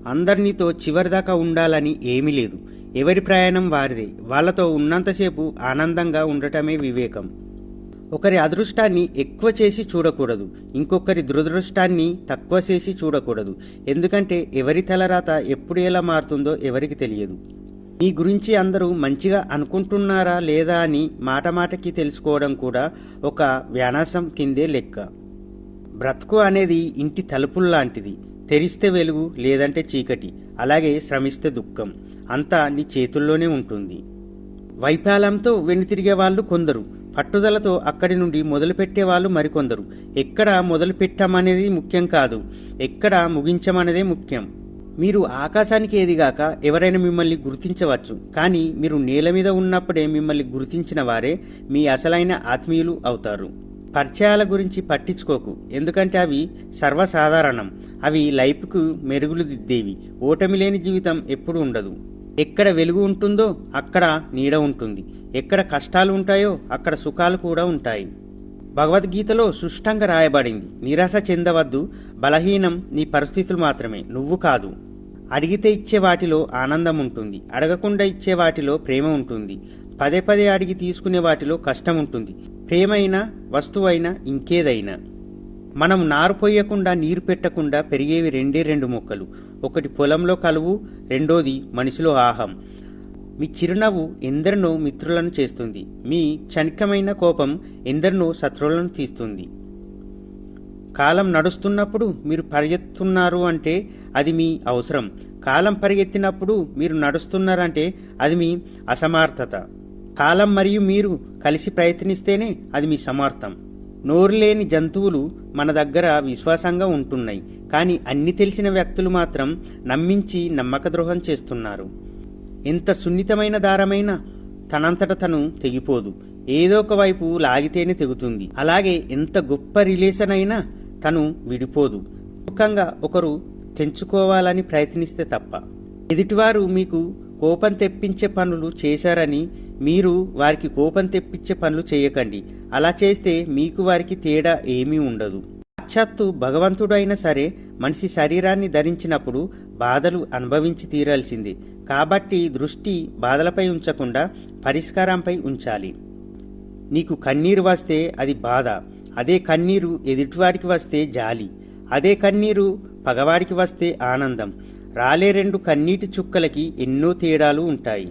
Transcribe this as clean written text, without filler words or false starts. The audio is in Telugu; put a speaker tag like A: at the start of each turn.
A: అందరినీతో చివరిదాకా ఉండాలని ఏమీ లేదు. ఎవరి ప్రయాణం వారిదే. వాళ్ళతో ఉన్నంతసేపు ఆనందంగా ఉండటమే వివేకం. ఒకరి అదృష్టాన్ని ఎక్కువ చేసి చూడకూడదు, ఇంకొకరి దురదృష్టాన్ని తక్కువ చేసి చూడకూడదు. ఎందుకంటే ఎవరి తలరాత ఎప్పుడు ఎలా మారుతుందో ఎవరికి తెలియదు. మీ గురించి అందరూ మంచిగా అనుకుంటున్నారా లేదా అని మాటమాటకి తెలుసుకోవడం కూడా ఒక వ్యానాసం కిందే లెక్క. బ్రతుకు అనేది ఇంటి తలుపుల్లాంటిది. తెరిస్తే వెలుగు, లేదంటే చీకటి. అలాగే శ్రమిస్తే దుఃఖం. అంతా నీ చేతుల్లోనే ఉంటుంది. వైఫల్యంతో వెనుతిరిగే వాళ్ళు కొందరు, పట్టుదలతో అక్కడి నుండి మొదలుపెట్టే వాళ్ళు మరికొందరు. ఎక్కడ మొదలు పెట్టమనేది ముఖ్యం కాదు, ఎక్కడ ముగించమనేదే ముఖ్యం. మీరు ఆకాశానికి ఎదిగాక ఎవరైనా మిమ్మల్ని గుర్తించవచ్చు, కానీ మీరు నేల మీద ఉన్నప్పుడే మిమ్మల్ని గుర్తించిన వారే మీ అసలైన ఆత్మీయులు అవుతారు. పరిచయాల గురించి పట్టించుకోకు, ఎందుకంటే అవి సర్వసాధారణం. అవి లైఫ్కు మెరుగులు దిద్దేవి. ఓటమి లేని జీవితం ఎప్పుడు ఉండదు. ఎక్కడ వెలుగు ఉంటుందో అక్కడ నీడ ఉంటుంది. ఎక్కడ కష్టాలు ఉంటాయో అక్కడ సుఖాలు కూడా ఉంటాయి. భగవద్గీతలో సుష్టంగా రాయబడింది, నిరాశ చెందవద్దు, బలహీనం నీ పరిస్థితులు మాత్రమే, నువ్వు కాదు. అడిగితే ఇచ్చే వాటిలో ఆనందం ఉంటుంది, అడగకుండా ఇచ్చే వాటిలో ప్రేమ ఉంటుంది. పదే పదే అడిగి తీసుకునే వాటిలో కష్టం ఉంటుంది. ప్రేమైనా వస్తువైనా ఇంకేదైనా. మనం నారు పోయకుండా నీరు పెట్టకుండా పెరిగేవి రెండే రెండు మొక్కలు. ఒకటి పొలంలో కలువు, రెండోది మనిషిలో ఆహం. మీ చిరునవ్వు ఎందరినో మిత్రులను చేస్తుంది. మీ క్షణికమైన కోపం ఎందరినో శత్రువులను తీస్తుంది. కాలం నడుస్తున్నప్పుడు మీరు పరిగెత్తున్నారు అంటే అది మీ అవసరం. కాలం పరిగెత్తినప్పుడు మీరు నడుస్తున్నారంటే అది మీ అసమర్థత. కాలం మరియు మీరు కలిసి ప్రయత్నిస్తేనే అది మీ సమర్థం. నోరు లేని జంతువులు మన దగ్గర విశ్వాసంగా ఉంటున్నాయి, కానీ అన్ని తెలిసిన వ్యక్తులు మాత్రం నమ్మించి నమ్మకద్రోహం చేస్తున్నారు. ఎంత సున్నితమైన దారమైన తనంతట తను తెగిపోదు, ఏదో ఒక వైపు లాగితేనే తెగుతుంది. అలాగే ఎంత గొప్ప రిలేషన్ అయినా తను విడిపోదు, ముఖ్యంగా ఒకరు తెంచుకోవాలని ప్రయత్నిస్తే తప్ప. ఎదుటివారు మీకు కోపం తెప్పించే పనులు చేశారని మీరు వారికి కోపం తెప్పించే పనులు చేయకండి. అలా చేస్తే మీకు వారికి తేడా ఏమీ ఉండదు. సాక్షాత్తు భగవంతుడైనా సరే మనిషి శరీరాన్ని ధరించినప్పుడు బాధలు అనుభవించి తీరాల్సిందే. కాబట్టి దృష్టి బాధలపై ఉంచకుండా పరిష్కారంపై ఉంచాలి. నీకు కన్నీరు వస్తే అది బాధ, అదే కన్నీరు ఎదుటివాడికి వస్తే జాలి, అదే కన్నీరు పగవాడికి వస్తే ఆనందం. రాలే రెండు కన్నీటి చుక్కలకి ఎన్నో తేడాలు ఉంటాయి.